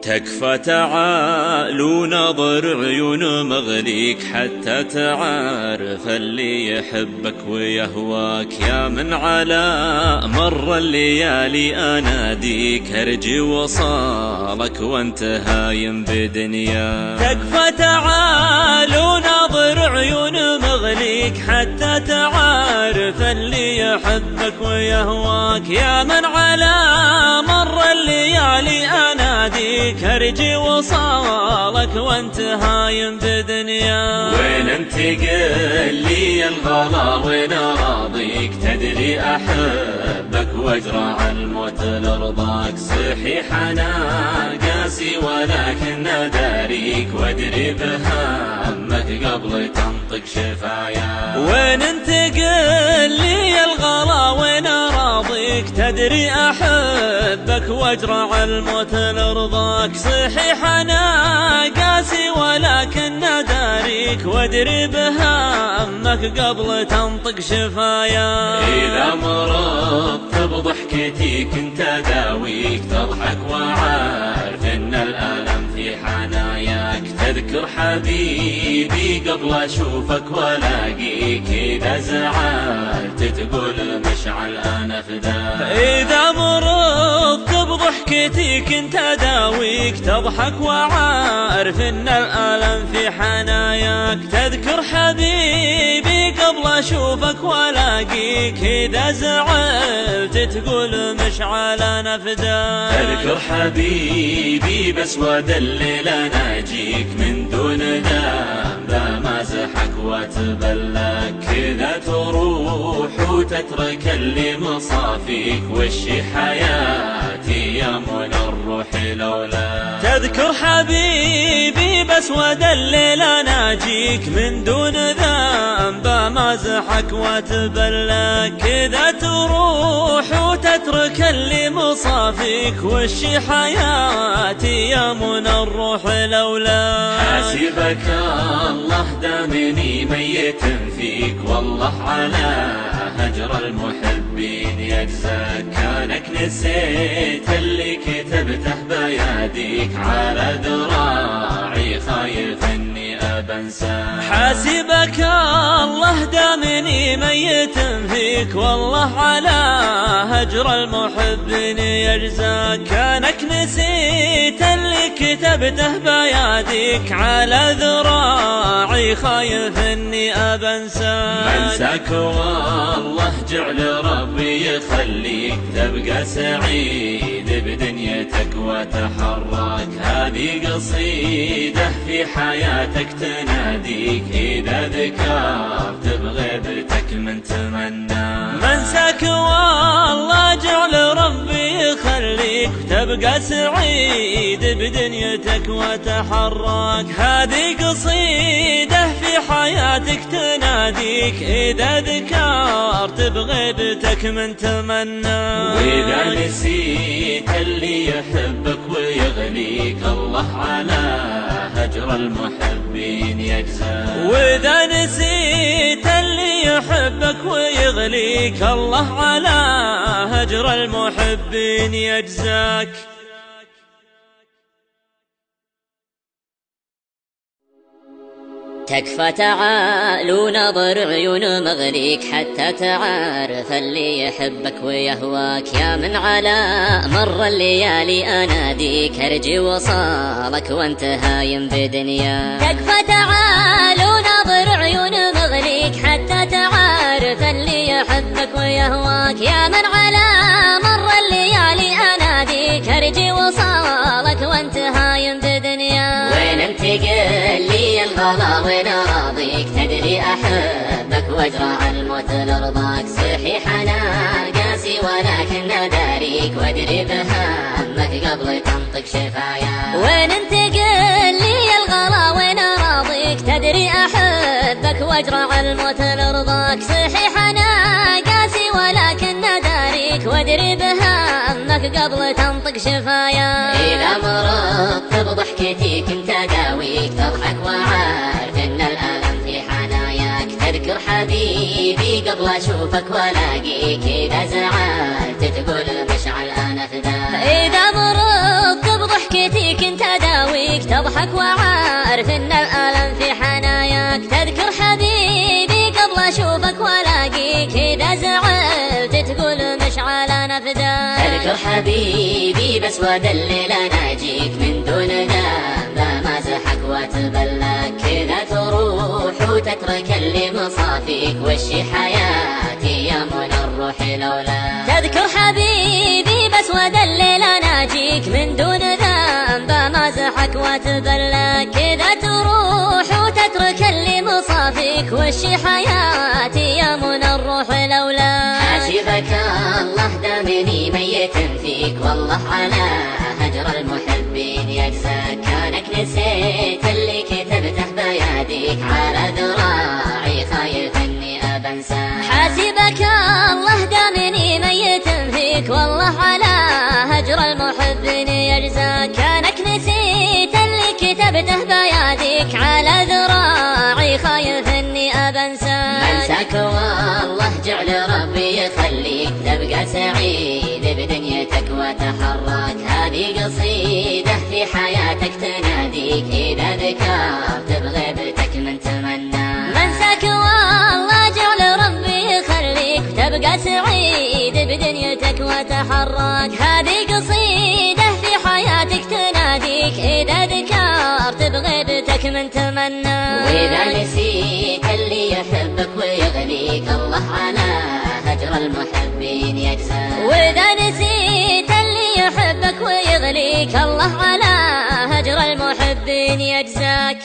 تكفى تعال ونظر عيون مغليك حتى تعرف اللي يحبك ويهواك. يا من على مر الليالي اناديك ارجي وصالك وانت هايم بدنياك. تكفى تعال ونظر عيون مغليك حتى تعرف اللي يحبك ويهواك. يا من على مر الليالي اناديك ارجي وصالك وانت هايم بدنياك. وين انت قل لي الغلا وين راضيك؟ تدري احبك واجرع الموت لرضاك. صحيح انا قاسي ولكن داريك وادري بهمك قبل تنطق شفاياك. وين انت قل لي الغلا وين راضيك؟ تدري احبك واجرع الموت لرضاك. صحيح انا قاسي ولكن داريك وادري بهمك قبل تنطق شفاياك. اذا مرضت بضحكتي كنت اداويك تضحك وعارف ان الالم في حناياك. تذكر حبيبي قبل اشوفك والاقيك اذا زعلت تقول مشعل انا فداك. اذا مرضت بضحكتي كنت اداويك تضحك وعارف ان الالم في حناياك. تذكر حبيبي قبل اشوفك والاقيك اذا زعلت تقول مشعل انا فداك. تذكر حبيبي بس ودلل اناجيك من دون ذنب مازحك واتبلاك. كذا تروح وتترك اللي مصافيك وشي حياتي يا من الروح لولاك. تذكر حبيبي بس ودلل اناجيك من دون ذنب مازحك واتبلاك. كذا تروح وتترك اللي مصافيك وشي حياتي يا من الروح لولاك. حاسبك الله دامني ميت فيك والله على هجر المحبين يجزاك. كانك نسيت اللي كتبته بياديك على ذراعي خايف اني ابنساك. حاسبك الله دامني ميت فيك والله على هجر المحبين يجزاك. كانك نسيت اللي كتبته بياديك على ذراعي خايف اني ابنساك. منساك والله جعل ربي يخليك تبقى سعيد بدنيتك وتحرك. هذه قصيدة في حياتك تناديك اذا ذكرت بغيبتك من تمنى. منساك والله جعل ربي يخليك تبقى سعيد بدنيتك وتحرك. هذه قصيدة في حياتك تناديك اذا ذكرت بغيبتك من تمنى. واذا نسيت اللي يحبك ويغليك الله على هجر المحبين يجزاك. واذا نسيت اللي يحبك ويغليك الله على هجر المحبين يجزاك. تكفى تعال ونظر عيون مغليك حتى تعرف اللي يحبك ويهواك. يا من على مر الليالي اناديك ارجي وصالك وانت هايم بدنياك. تكفى تعال ونظر عيون مغليك حتى تعرف اللي يحبك ويهواك. يا من على مر الليالي اناديك ارجي وصالك وانت هايم بدنياك. وين انت قل لي الغلا وين راضيك؟ تدري احبك واجرع الموت لرضاك. صحيح انا قاسي ولكن داريك وادري بهمك قبل تنطق شفاياك. وين انت قل لي الغلا وين راضيك؟ تدري احبك واجرع الموت لرضاك. صحيح انا قاسي ولكن داريك وادري بهمك قبل تنطق شفاياك. اذا مرضت بضحكتي كنت اداويك تضحك وعارف ان الالم في حناياك. تذكر حبيبي قبل اشوفك والاقيك اذا زعلت تقول مشعل انا فداك. اذا مرضت بضحكتي كنت روحك وعارف ان الألم في حناياك. تذكر حبيبي قبل اشوفك والاقيك، اذا زعلت تقول مشعل نفداك. تذكر حبيبي بس ودلل اناجيك، من دون ذنب امازحك واتبلاك. كذا تروح وتترك اللي مصافيك، وشي حياتي يا منى الروح لولاك. تذكر حبيبي بس ودلل اناجيك، من دون ذنب امازحك واتبلاك. كذا تروح وتترك اللي مصافيك، وشي حياتي يا منى الروح لولاك. حاسبك الله دامني ميت فيك، والله على هجر المحبين يجزاك. كانك نسيت اللي كتبته بيديك، على ذراعي خايف اني ابنساك. حاسبك الله دامني ميت فيك، والله على هجر المحبين يجزاك. كانك نسيت اللي كتبته بيديك، على ذراعي خايف اني ابنساك. انساك والله جعل ربي يخليك، تبقى سعيد بدنيتك وتحرك. هذه قصيدة في حياتك تناديك، إذا ذكرت بغيبتك من تمنى. منساك والله جعل ربي يخليك، تبقى سعيد بدنيتك وتحرك. هذه قصيدة في حياتك تناديك، إذا ذكرت بغيبتك من تمنى. وإذا نسيت اللي يحبك ويغنيك، الله على هجر المحبين يجزاك. وإذا نسيت اللي يحبك ويغنيك، الله على هجر المحبين يجزاك.